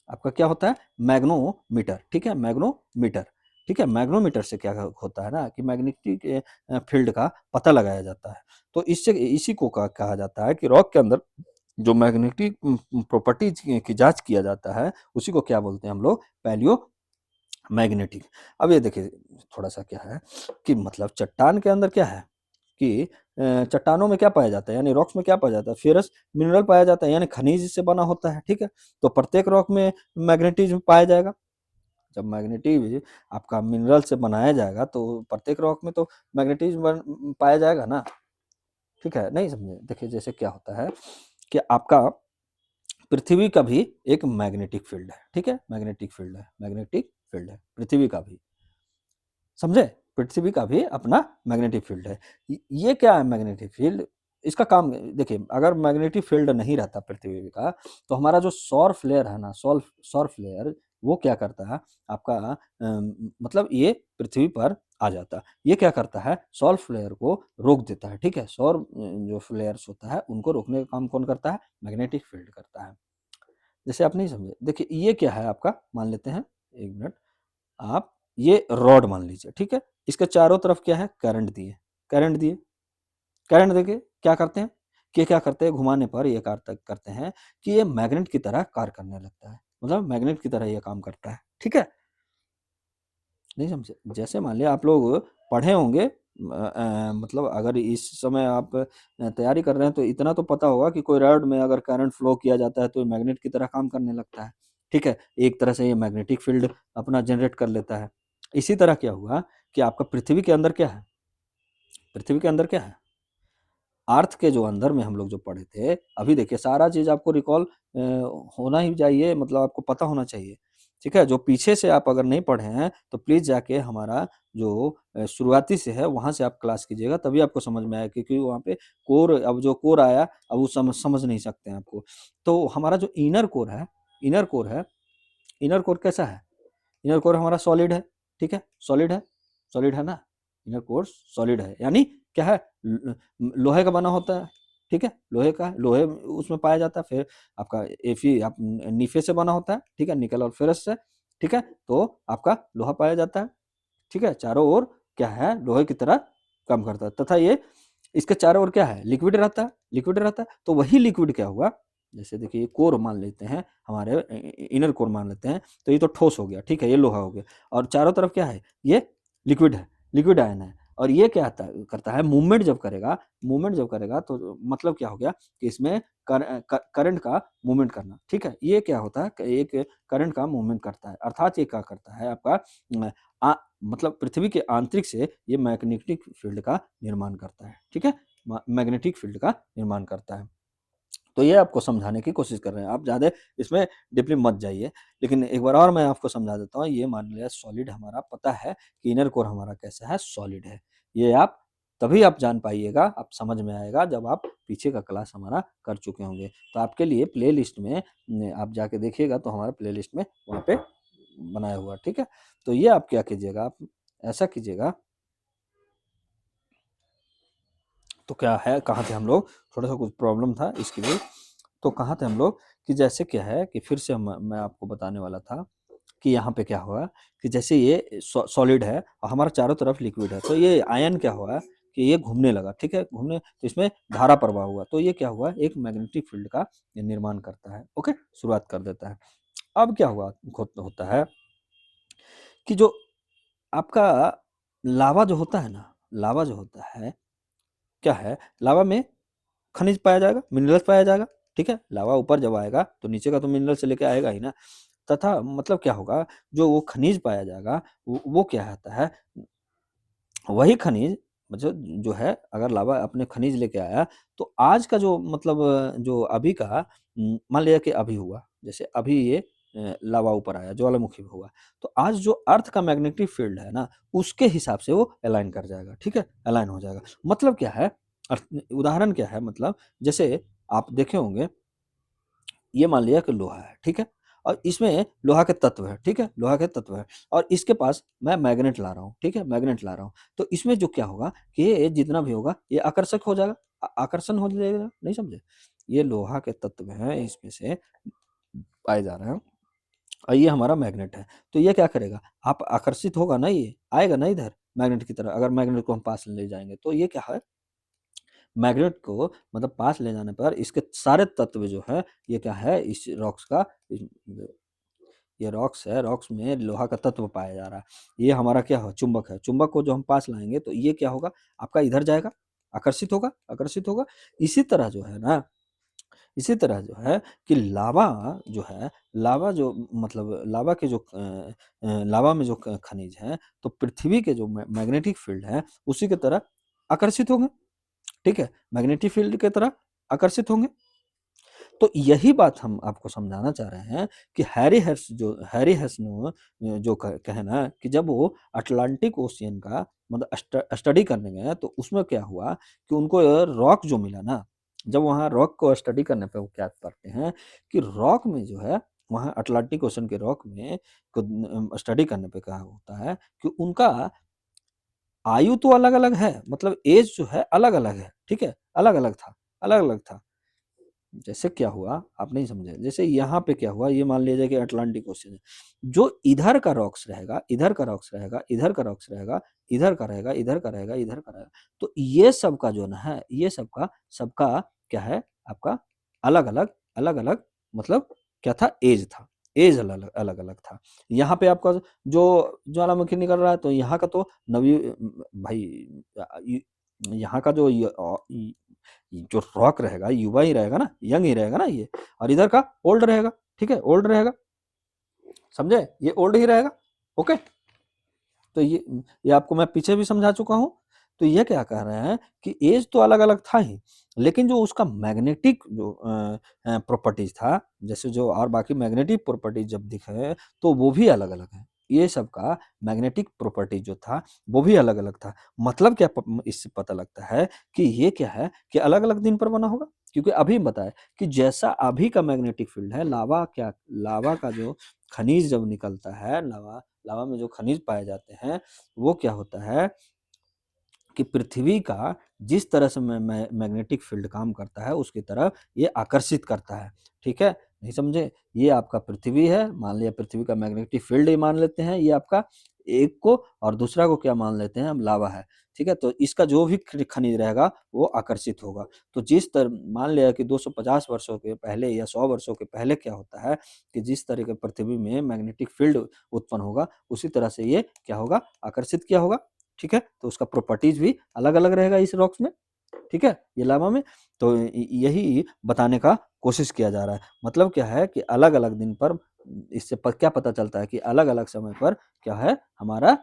Speaker 1: आपका क्या होता है, मैग्नोमीटर। ठीक है, मैग्नोमीटर। ठीक है, मैग्नोमीटर से क्या होता है ना कि मैग्नेटिक फील्ड का पता लगाया जाता है। तो इससे इसी को कहा जाता है कि रॉक के अंदर जो मैग्नेटिक प्रॉपर्टीज की जांच किया जाता है, उसी को क्या बोलते हैं हम लोग, पैलियो मैग्नेटिक। अब ये देखिए थोड़ा सा क्या है कि मतलब चट्टान के अंदर क्या है कि चट्टानों में क्या पाया जाता है, यानी रॉक्स में क्या पाया जाता है, फेरस मिनरल पाया जाता है, यानी खनिज से बना होता है। ठीक है, तो प्रत्येक रॉक में मैग्नेटिज्म पाया जाएगा। जब मैग्नेटिज्म आपका मिनरल से बनाया जाएगा तो प्रत्येक रॉक में तो मैग्नेटिज्म पाया जाएगा ना। ठीक है, नहीं समझे, देखिए जैसे क्या होता है कि आपका पृथ्वी का भी एक मैग्नेटिक फील्ड है। ठीक है, मैग्नेटिक फील्ड है, मैग्नेटिक फील्ड है पृथ्वी का भी, समझे, पृथ्वी का भी अपना मैग्नेटिक फील्ड है। ये क्या है मैग्नेटिक फील्ड, इसका काम देखिए, अगर मैग्नेटिक फील्ड नहीं रहता पृथ्वी का, तो हमारा जो सौर फ्लेयर है ना, सौर सौर फ्लेयर वो क्या करता है आपका मतलब ये पृथ्वी पर आ जाता है। ये क्या करता है सौर फ्लेयर को रोक देता है, ठीक है? सौर जो फ्लेयर्स होता है उनको रोकने का काम कौन करता है? मैग्नेटिक फील्ड करता है। जैसे आप नहीं समझे, देखिए ये क्या है आपका, मान लेते हैं, 1 मिनट, आप ये रॉड मान लीजिए, ठीक है? इसके चारों तरफ क्या है? करंट दिए, करंट दिए, करंट देके क्या करते हैं कि क्या करते हैं घुमाने पर ये कार्य करते हैं कि ये मैग्नेट की तरह कार्य करने लगता है, मतलब मैग्नेट की तरह ये काम करता है, ठीक है? नहीं समझे? जैसे मान लिया आप लोग पढ़े होंगे, मतलब अगर इस समय आप तैयारी कर रहे हैं तो इतना तो पता होगा कि कोई रॉड में अगर करंट फ्लो किया जाता है तो मैग्नेट की तरह काम करने लगता है, ठीक है? एक तरह से ये मैग्नेटिक फील्ड अपना जनरेट कर लेता है। इसी तरह क्या हुआ कि आपका पृथ्वी के अंदर क्या है? पृथ्वी के अंदर क्या है? अर्थ के जो अंदर में हम लोग जो पढ़े थे, अभी देखिए सारा चीज़ आपको रिकॉल होना ही चाहिए, मतलब आपको पता होना चाहिए, ठीक है? जो पीछे से आप अगर नहीं पढ़े हैं, तो प्लीज़ जाके हमारा जो शुरुआती से है, वहाँ से आप क्लास कीजिएगा, तभी आपको समझ में आएगा, क्योंकि वहाँ पे कोर, अब जो कोर आया, अब वो समझ समझ नहीं सकते हैं आपको। तो हमारा जो इनर कोर है, इनर कोर है, इनर कोर कैसा है? इनर कोर हमारा सॉलिड है, ठीक है? सॉलिड है, सॉलिड है ना? इनर कोर सॉलिड है, यानी क्या है? लोहे का बना होता है, ठीक है? लोहे का, लोहे उसमें पाया जाता है। फिर आपका एफी आप नीफे से बना होता है, ठीक है? निकल और फेरस से, ठीक है? तो आपका लोहा पाया जाता है, ठीक है? चारों ओर क्या है? लोहे की तरह काम करता है, तथा ये इसके चारों ओर क्या है? लिक्विड रहता है, लिक्विड रहता है। तो वही लिक्विड क्या हुआ, जैसे देखिए कोर मान लेते हैं, हमारे इनर कोर मान लेते हैं, तो ये तो ठोस हो गया, ठीक है? ये लोहा हो गया, और चारों तरफ क्या है? ये लिक्विड है, लिक्विड आयन है। और ये क्या करता है? मूवमेंट जब करेगा, मूवमेंट जब करेगा तो मतलब क्या हो गया कि इसमें करंट का मूवमेंट करना, ठीक है? ये क्या होता है? एक करंट का मूवमेंट करता है, अर्थात ये क्या करता है आपका आ, मतलब पृथ्वी के आंतरिक से ये मैग्नेटिक फील्ड का निर्माण करता है, ठीक है? मैग्नेटिक फील्ड का निर्माण करता है। तो ये आपको समझाने की कोशिश कर रहे हैं, आप ज़्यादा इसमें डीपली मत जाइए। लेकिन एक बार और मैं आपको समझा देता हूँ, ये मान लिया सॉलिड हमारा पता है कि इनर कोर हमारा कैसा है? सॉलिड है। ये आप तभी आप जान पाइएगा, आप समझ में आएगा जब आप पीछे का क्लास हमारा कर चुके होंगे। तो आपके लिए प्लेलिस्ट में आप जाके देखिएगा, तो हमारा प्लेलिस्ट में वहाँ पे बनाया हुआ है, ठीक है? तो ये आप क्या कीजिएगा, आप ऐसा कीजिएगा, तो क्या है, कहाँ थे हम लोग? थोड़ा-सा कुछ प्रॉब्लम था इसके लिए। तो कहाँ थे हम लोग कि जैसे क्या है कि फिर से मैं आपको बताने वाला था कि यहाँ पे क्या हुआ कि जैसे ये सॉलिड है और हमारा चारों तरफ लिक्विड है, तो ये आयन क्या हुआ कि ये घूमने लगा, ठीक है? घूमने, तो इसमें धारा प्रवाह हुआ, तो ये क्या हुआ? एक मैग्नेटिक फील्ड का ये निर्माण करता है, ओके? शुरुआत कर देता है। अब क्या हुआ होता है कि जो आपका लावा जो होता है ना, लावा जो होता है, क्या है? लावा में खनिज पाया जाएगा, मिनरल्स पाया जाएगा, ठीक है? लावा ऊपर जब आएगा तो नीचे का तो मिनरल से लेके आएगा ही ना, तथा मतलब क्या होगा, जो वो खनिज पाया जाएगा, वो क्या आता है? वही खनिज, मतलब जो है, अगर लावा अपने खनिज लेके आया, तो आज का जो मतलब जो अभी का मान लिया कि अभी हुआ, जैसे अभी ये लावा ऊपर आया, ज्वालामुखी हुआ, तो आज जो अर्थ का मैग्नेटिक फील्ड है ना, उसके हिसाब से वो अलाइन कर जाएगा, ठीक है? अलाइन हो जाएगा। मतलब क्या है? उदाहरण क्या है, मतलब जैसे आप देखे होंगे, ये मान लिया कि लोहा है, ठीक है? और इसमें लोहा के तत्व है, ठीक है? लोहा के तत्व है, और इसके पास मैं मैग्नेट ला रहा हूँ, ठीक है? मैग्नेट ला रहा हूँ, तो इसमें जो क्या होगा कि ये जितना भी होगा ये आकर्षक हो जाएगा, आकर्षण हो जाएगा, नहीं समझे? ये लोहा के तत्व हैं, इसमें से पाए जा रहे हैं, और ये हमारा मैग्नेट है। तो ये क्या करेगा? आप आकर्षित होगा ना, ये आएगा ना इधर मैग्नेट की तरह, अगर मैग्नेट को हम पास ले जाएँगे, तो ये क्या है? मैग्नेट को मतलब पास ले जाने पर इसके सारे तत्व जो है, ये क्या है? इस रॉक्स का, इस ये रॉक्स है, रॉक्स में लोहा का तत्व पाया जा रहा है। ये हमारा क्या है? चुंबक है। चुंबक को जो हम पास लाएँगे तो ये क्या होगा? आपका इधर जाएगा, आकर्षित होगा, आकर्षित होगा। इसी तरह जो है ना, इसी तरह जो है कि लावा जो है, लावा जो मतलब लावा के जो लावा में जो खनिज है, तो पृथ्वी के जो मैग्नेटिक फील्ड है, उसी की तरह आकर्षित होंगे, ठीक है? मैग्नेटिक फील्ड की तरह आकर्षित होंगे। तो यही बात हम आपको समझाना चाह रहे हैं कि हैरी हेस ने जो कहे ना कि जब वो अटलांटिक ओशियन का मतलब स्टडी करने गए, तो उसमें क्या हुआ कि उनको रॉक जो मिला ना, जब वहाँ रॉक को स्टडी करने पे वो क्या पाते हैं कि रॉक में जो है वहाँ अटलांटिक ओशन के रॉक में को स्टडी करने पे क्या होता है कि उनका आयु तो अलग-अलग है, मतलब एज जो है अलग-अलग है, ठीक है? अलग-अलग था, अलग-अलग था। जैसे क्या हुआ आप नहीं समझे, जैसे यहाँ पे क्या हुआ, ये मान लीजिए कि अटलांटिक ओशन है, जो इधर का रॉक्स रहेगा, इधर का रॉक्स रहेगा, इधर का रॉक्स रहेगा, इधर का रहेगा, इधर का रहेगा, इधर का रहेगा, तो ये सब का जो ना है, ये सबका सबका क्या है आपका अलग-अलग, अलग-अलग मतलब क्या था, एज था, एज अलग अलग-अलग था। यहाँ पे आपका जो ज्वालामुखी निकल रहा है तो यहाँ का तो भाई यहाँ का जो जो रॉक रहेगा युवा ही रहेगा ना, यंग ही रहेगा ना ये, और इधर का ओल्ड रहेगा, ठीक है, ओल्ड रहेगा, समझे, ये ओल्ड ही रहेगा। ओके, तो ये आपको मैं पीछे भी समझा चुका हूँ। तो ये क्या कह रहे हैं कि एज तो अलग अलग था ही, लेकिन जो उसका मैग्नेटिक जो प्रॉपर्टीज था, जैसे जो और बाकी मैग्नेटिक प्रॉपर्टीज जब दिखे तो वो भी अलग अलग है, ये सब का मैग्नेटिक प्रॉपर्टी जो था वो भी अलग अलग था। मतलब क्या इससे पता लगता है कि ये क्या है कि अलग अलग दिन पर बना होगा, क्योंकि अभी बताए कि जैसा अभी का मैग्नेटिक फील्ड है, लावा का जो खनिज जब निकलता है, लावा में जो खनिज पाए जाते हैं, वो क्या होता है कि पृथ्वी का जिस तरह से मैग्नेटिक फील्ड काम करता है उसकी तरफ ये आकर्षित करता है, ठीक है, नहीं समझे, ये आपका पृथ्वी है, मान लिया पृथ्वी का मैग्नेटिक फील्ड ही मान लेते हैं ये आपका एक को, और दूसरा को क्या मान लेते हैं हम, लावा है, ठीक है, तो इसका जो भी खनिज रहेगा वो आकर्षित होगा। तो जिस तरह मान लिया कि 250 वर्षों के पहले या 100 वर्षों के पहले क्या होता है कि जिस तरह के पृथ्वी में मैग्नेटिक फील्ड उत्पन्न होगा उसी तरह से ये क्या होगा, आकर्षित क्या होगा, ठीक है, तो उसका प्रॉपर्टीज भी अलग अलग रहेगा इस रॉक्स में, ठीक है, ये लावा में। तो यही बताने का कोशिश किया जा रहा है, मतलब क्या है कि अलग अलग दिन पर इससे क्या पता चलता है कि अलग अलग समय पर क्या है हमारा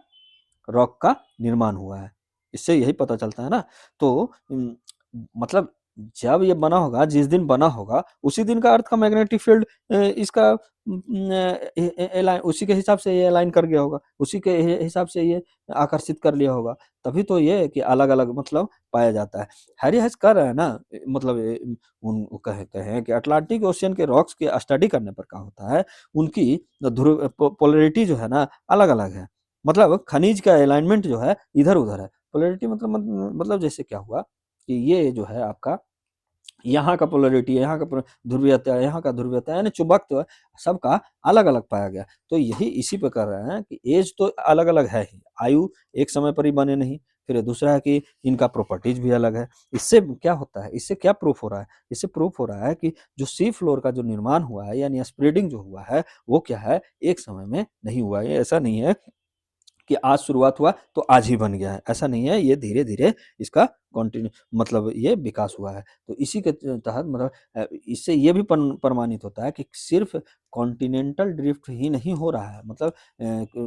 Speaker 1: रॉक का निर्माण हुआ है, इससे यही पता चलता है ना। तो मतलब जब ये बना होगा, जिस दिन बना होगा उसी दिन का अर्थ का मैग्नेटिक फील्ड इसका उसी के हिसाब से ये अलाइन कर गया होगा, उसी के हिसाब से ये आकर्षित कर लिया होगा, तभी तो ये कि अलग अलग मतलब पाया जाता है। हैरी हेस कह रहे हैं ना, मतलब उन कहते हैं कि अटलांटिक ओशियन के रॉक्स की स्टडी करने पर क्या होता है, उनकी ध्रुव पोलरिटी जो है ना अलग अलग है, मतलब खनिज का अलाइनमेंट जो है इधर उधर है। पोलरिटी मतलब जैसे क्या हुआ कि ये जो है आपका यहाँ का पोलरिटी, यहाँ का ध्रुवीयता, यहाँ का ध्रुवीयता, यानी चुंबकत्व सबका अलग अलग पाया गया। तो यही इसी पे कर रहे हैं कि एज तो अलग अलग है ही, आयु एक समय पर ही बने नहीं, फिर दूसरा है कि इनका प्रॉपर्टीज भी अलग है। इससे क्या होता है, इससे क्या प्रूफ हो रहा है, इससे प्रूफ हो रहा है कि जो सी फ्लोर का जो निर्माण हुआ है यानी स्प्रेडिंग जो हुआ है वो क्या है एक समय में नहीं हुआ है। ऐसा नहीं है कि आज शुरुआत हुआ तो आज ही बन गया है, ऐसा नहीं है, ये धीरे-धीरे इसका कंटिन्यू मतलब ये विकास हुआ है। तो इसी के तहत मतलब इससे ये भी प्रमाणित होता है कि सिर्फ कॉन्टिनेंटल ड्रिफ्ट ही नहीं हो रहा है, मतलब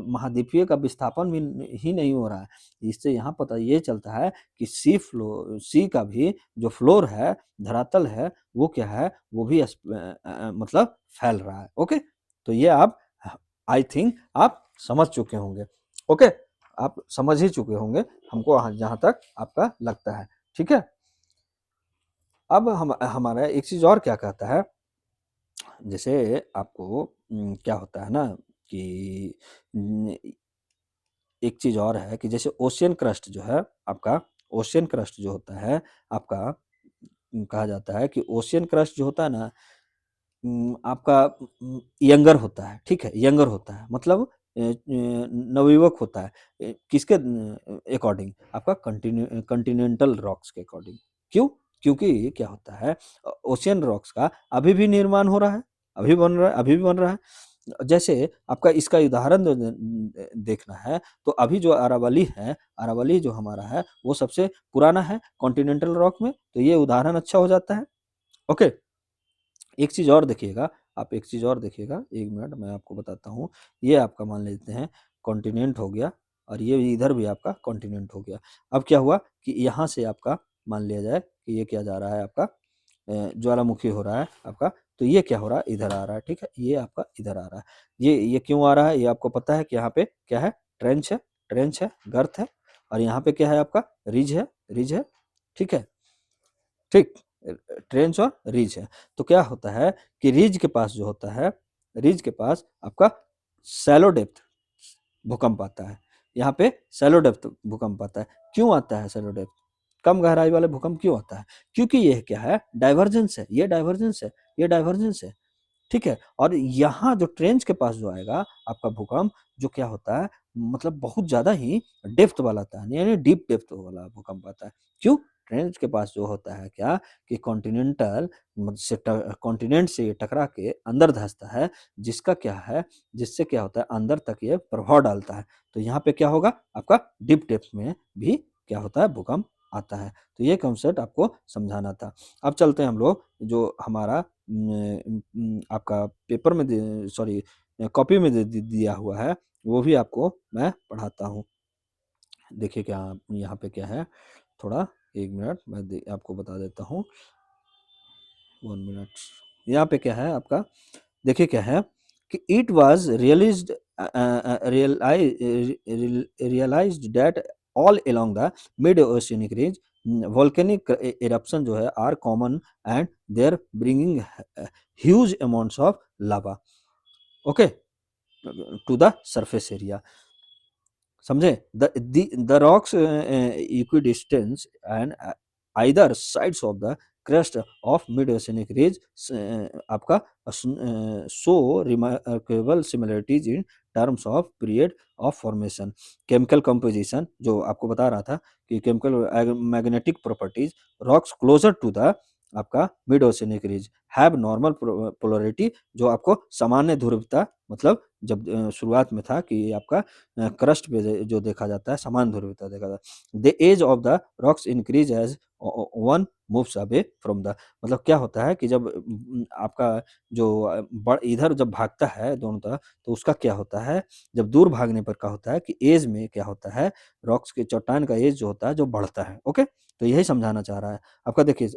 Speaker 1: महाद्वीपीय का विस्थापन भी ही नहीं हो रहा है। इससे यहाँ पता ये चलता है कि सी का भी जो फ्लोर है, धरातल है, वो क्या है, वो भी मतलब फैल रहा है। ओके? तो ये आप आई थिंक आप समझ चुके होंगे। ओके, आप समझ ही चुके होंगे, हमको जहाँ तक आपका लगता है, ठीक है। अब हम हमारा एक चीज और क्या कहता है, जैसे आपको क्या होता है ना कि न, एक चीज और है कि जैसे ओशियन क्रस्ट जो है आपका, ओशियन क्रस्ट जो होता है आपका, कहा जाता है कि ओशियन क्रस्ट जो होता है ना आपका यंगर होता है, ठीक है, यंगर होता है, मतलब नवयुवक होता है, किसके अकॉर्डिंग, आपका कंटिनेंटल रॉक्स के अकॉर्डिंग। क्यों? क्योंकि क्या होता है ओशियन रॉक्स का अभी भी निर्माण हो रहा है, अभी बन रहा है, अभी भी बन रहा है। जैसे आपका इसका उदाहरण देखना है तो अभी जो अरावली है, अरावली जो हमारा है वो सबसे पुराना है कॉन्टिनेंटल रॉक में, तो ये उदाहरण अच्छा हो जाता है। ओके, एक चीज़ और देखिएगा, आप एक चीज़ और देखिएगा, 1 मिनट मैं आपको बताता हूँ। ये आपका मान लेते हैं कॉन्टिनेंट हो गया और ये इधर भी आपका कॉन्टिनेंट हो गया। अब क्या हुआ कि यहाँ से आपका मान लिया जाए कि ये क्या जा रहा है आपका ज्वालामुखी हो रहा है आपका, तो ये क्या हो रहा है इधर आ रहा है, ठीक है? ये आपका इधर आ रहा है। ये क्यों आ रहा है? ये आपको पता है कि यहाँ पे क्या है? ट्रेंच है, गर्त है, और यहाँ पे क्या है आपका? रिज है, ठीक है? ठीक, ट्रेंच और रिज है। तो क्या होता है कि रिज के पास जो होता है रिज के पास आपका शैलो डेप्थ भूकंप आता है। यहाँ पे शैलो डेप्थ भूकंप आता है। क्यों आता है शैलो डेप्थ? कम गहराई वाले भूकंप क्यों आता है? क्योंकि ये क्या है, डाइवर्जेंस है, ये डाइवर्जेंस है, ये डाइवर्जेंस है, ठीक है। और यहाँ जो ट्रेंच के पास जो आएगा आपका भूकंप, जो क्या होता है, मतलब बहुत ज्यादा ही डेप्थ वाला आता है, यानी डीप डेप्थ वाला भूकंप आता है। क्यों? ट्रेंच के पास जो होता है क्या, कि कॉन्टिनेंटल से कॉन्टिनेंट से ये टकरा के अंदर धंसता है, जिसका क्या है, जिससे क्या होता है, अंदर तक ये प्रभाव डालता है। तो यहाँ पे क्या होगा, आपका डीप डेप्थ में भी क्या होता है, भूकंप आता है। तो ये कॉन्सेप्ट आपको समझाना था। अब चलते हैं हम लोग, जो हमारा आपका पेपर में सॉरी कॉपी में दिया हुआ है, वो भी आपको मैं पढ़ाता हूँ। देखिए क्या यहाँ पे क्या है, थोड़ा 1 मिनट मैं आपको बता देता हूँ। 1 मिनट। यहाँ पे क्या है आपका, देखिए क्या है, कि it was realized that all along the mid oceanic range volcanic eruption जो है are common and there bringing huge amounts of lava, okay, to the surface area. समझे? The rocks equidistance and either sides of the crest of mid-oceanic ridge आपका show remarkable similarities in terms of period of formation, chemical composition, जो आपको बता रहा था कि chemical magnetic properties, rocks closer to the आपका mid oceanic ridge have normal polarity, जो आपको सामान्य ध्रुवता, मतलब जब शुरुआत में था कि आपका क्रस्ट पे जो देखा जाता है समान ध्रुवीयता देखा जाता है। The age of the rocks increase as one moves away from the, मतलब क्या होता है कि जब आपका जो इधर जब भागता है दोनों तरफ, तो उसका क्या होता है, जब दूर भागने पर क्या होता है कि एज में क्या होता है, रॉक्स के चट्टान का एज जो होता है जो बढ़ता है, ओके। तो यही समझाना चाह रहा है आपका। देखिए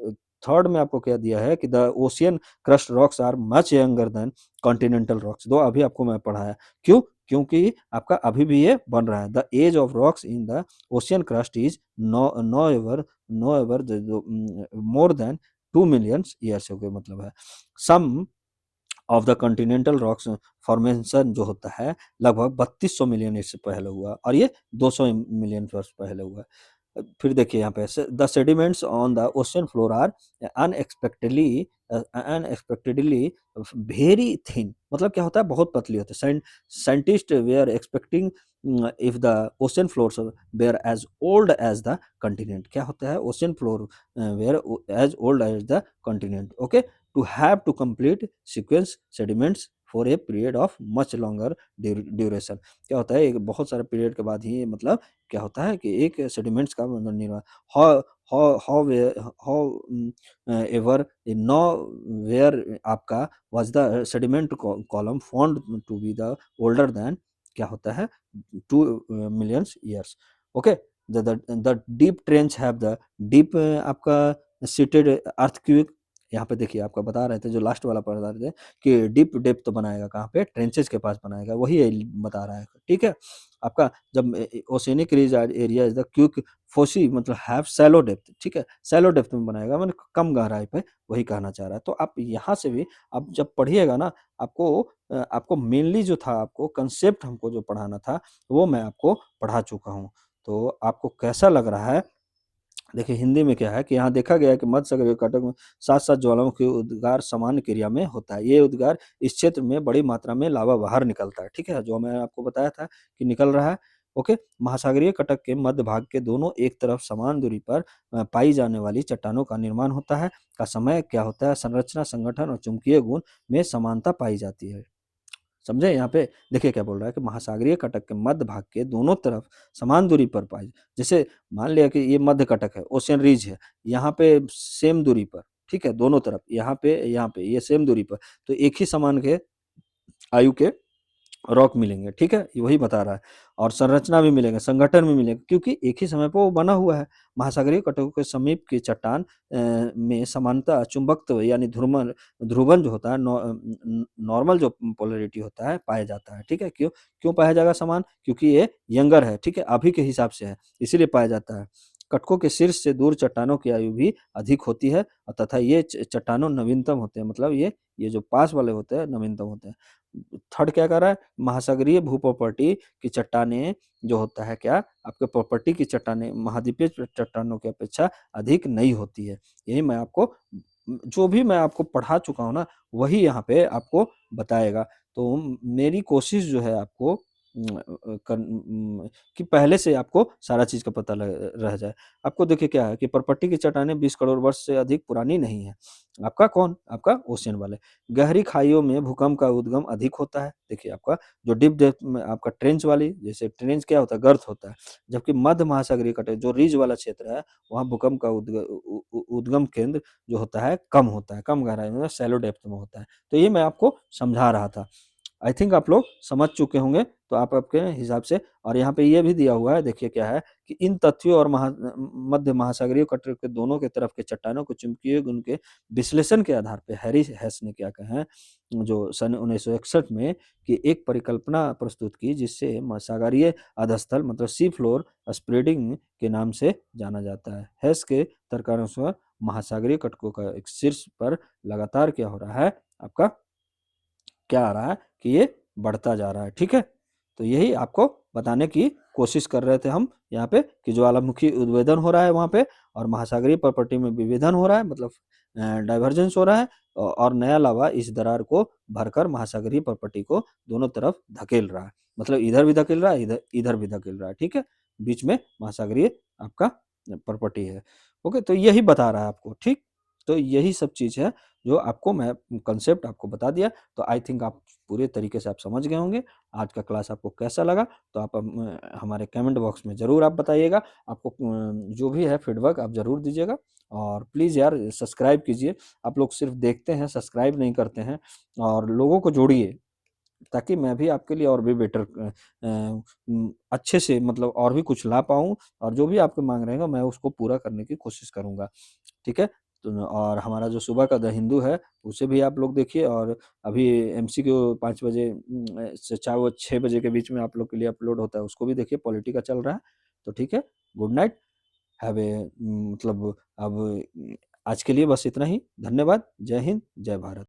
Speaker 1: थर्ड में आपको क्या दिया है कि the ocean crust rocks are much younger than continental rocks, though अभी आपको मैं पढ़ाया। क्यों? क्योंकि आपका अभी भी ये बन रहा है। The age of rocks in the ocean crust is no ever more than 2 million years, हो गए मतलब है। Some of the continental rocks formation जो होता है लगभग 3200 मिलियन ईयर से पहले हुआ, और ये 200 मिलियन वर्ष पहले हुआ। फिर देखिए यहाँ पे the sediments on the ocean floor are unexpectedly unexpectedly very thin, मतलब क्या होता है, बहुत पतली होती है। Scientist were expecting if the ocean floors were as old as the continent, क्या होता है, ocean floor were as old as the continent, okay, to have to complete sequence sediments for a period of much longer duration. क्या होता है, एक बहुत सारे period के बाद ही मतलब क्या होता है कि एक सेडिमेंट्स का मतलब निर्माण, how how how however nowhere आपका was the sediment column found to be the older than, क्या होता है, 2 million years, okay. The deep trench have the deep आपका सीटेड अर्थक्वेक, यहाँ पे देखिए आपका बता रहे थे, जो लास्ट वाला बता रहे थे कि डीप डेप्थ तो बनाएगा कहाँ पे, ट्रेंचेस के पास बनाएगा, वही बता रहा है, ठीक है। आपका जब oceanic ridge area is the quick foci, मतलब हैव शैलो डेप्थ, ठीक है, शैलो डेप्थ में बनाएगा, मतलब कम गहराई पे, वही कहना चाह रहा है। तो आप यहाँ से भी आप जब पढ़िएगा ना, आपको आपको मेनली जो था, आपको कंसेप्ट हमको जो पढ़ाना था, वो मैं आपको पढ़ा चुका हूँ। तो आपको कैसा लग रहा है? देखिए हिंदी में क्या है कि यहाँ देखा गया है कि मध्य सागरीय कटक में साथ साथ ज्वालामुखी उद्गार समान क्रिया में होता है। ये उद्गार इस क्षेत्र में बड़ी मात्रा में लावा बाहर निकलता है, ठीक है, जो मैं आपको बताया था कि निकल रहा है, ओके। महासागरीय कटक के मध्य भाग के दोनों एक तरफ समान दूरी पर पाई जाने वाली चट्टानों का निर्माण होता है, का समय क्या होता है, संरचना, संगठन और चुंबकीय गुण में समानता पाई जाती है। समझे? यहाँ पे देखिए क्या बोल रहा है कि महासागरीय कटक के मध्य भाग के दोनों तरफ समान दूरी पर पाई, जैसे मान लिया कि ये मध्य कटक है, ओशियन रिज है, यहाँ पे सेम दूरी पर, ठीक है, दोनों तरफ, यहाँ पे ये सेम दूरी पर, तो एक ही समान के आयु के रॉक मिलेंगे, ठीक है, ये वही बता रहा है। और संरचना भी मिलेगा, संगठन भी मिलेगा, क्योंकि एक ही समय पर वो बना हुआ है। महासागरीय कटकों के समीप की चट्टान में समानता, चुंबकत्व यानी ध्रुवन ध्रुवन जो होता है, नॉर्मल जो पोलरिटी होता है पाया जाता है, ठीक है। क्यों क्यों पाया जाएगा समान? क्योंकि ये यंगर है, ठीक है, अभी के हिसाब से है, इसीलिए पाया जाता है। कटकों के शीर्ष से दूर चट्टानों की आयु भी अधिक होती है तथा ये चट्टानों नवीनतम होते हैं, मतलब ये जो पास वाले होते हैं नवीनतम होते हैं। थर्ड क्या कह रहा है, महासागरीय भूप्रॉपर्टी की चट्टानें जो होता है क्या, आपके प्रॉपर्टी की चट्टानें महाद्वीपीय चट्टानों की अपेक्षा अधिक नहीं होती है। यही मैं आपको जो भी मैं आपको पढ़ा चुका हूँ ना, वही यहाँ पे आपको बताएगा। तो मेरी कोशिश जो है आपको कि पहले से आपको सारा चीज़ का पता रह जाए। आपको देखिए क्या है कि प्रॉपर्टी की चट्टानें 20 करोड़ वर्ष से अधिक पुरानी नहीं है। आपका कौन? आपका ओशियन वाले। गहरी खाइयों में भूकंप का उद्गम अधिक होता है। देखिए आपका जो डीप डेप्थ में आपका ट्रेंच वाली, जैसे ट्रेंच क्या होता है? गर्त होता है। जबकि मध्य महासागरीय तट जो रिज वाला क्षेत्र है, वहाँ भूकंप का उद्गम केंद्र जो होता है कम होता है, कम गहराई में, शैलो डेप्थ में होता है। तो ये मैं आपको समझा रहा था। आई थिंक आप लोग समझ चुके होंगे, तो आप आपके हिसाब से। और यहाँ पे ये भी दिया हुआ है, देखिए क्या है कि इन तथ्यों और मध्य महासागरीय तट के दोनों के तरफ के चट्टानों को चुंबकीय गुण के विश्लेषण के आधार पे हैरी हेस ने क्या कहा है, जो सन 1961 में, कि एक परिकल्पना प्रस्तुत की जिससे महासागरीय अधस्थल मतलब सी फ्लोर स्प्रेडिंग के नाम से जाना जाता है। हेस के तर्कानुसार महासागरीय कटकों का एक शीर्ष पर लगातार क्या हो रहा है, आपका क्या आ रहा है कि ये बढ़ता जा रहा है। ठीक है, तो यही आपको बताने की कोशिश कर रहे थे हम यहाँ पे, कि ज्वालामुखी उद्भेदन हो रहा है वहाँ पे, और महासागरीय प्रॉपर्टी में विभेदन हो रहा है, मतलब डाइवर्जेंस हो रहा है, और नया लावा इस दरार को भरकर महासागरीय प्रॉपर्टी को दोनों तरफ धकेल रहा है, मतलब इधर भी धकेल रहा है, इधर इधर भी धकेल रहा है। ठीक है, बीच में महासागरीय आपका प्रॉपर्टी है। ओके, तो यही बता रहा है आपको। ठीक, तो यही सब चीज है जो आपको मैं कंसेप्ट आपको बता दिया। तो आई थिंक आप पूरे तरीके से आप समझ गए होंगे। आज का क्लास आपको कैसा लगा, तो आप हमारे कमेंट बॉक्स में ज़रूर आप बताइएगा। आपको जो भी है फीडबैक आप ज़रूर दीजिएगा, और प्लीज़ यार सब्सक्राइब कीजिए। आप लोग सिर्फ देखते हैं, सब्सक्राइब नहीं करते हैं, और लोगों को जोड़िए, ताकि मैं भी आपके लिए और भी बेटर अच्छे से, मतलब और भी कुछ ला पाऊँ, और जो भी आपकी मांग रहेगा मैं उसको पूरा करने की कोशिश करूँगा। ठीक है? तो और हमारा जो सुबह का द हिंदू है, उसे भी आप लोग देखिए, और अभी एमसीक्यू 5 बजे से 6 बजे के बीच में आप लोग के लिए अपलोड होता है, उसको भी देखिए, पॉलिटी का चल रहा है। तो ठीक है, गुड नाइट, हैव ए मतलब अब आज के लिए बस इतना ही। धन्यवाद। जय हिंद, जय भारत।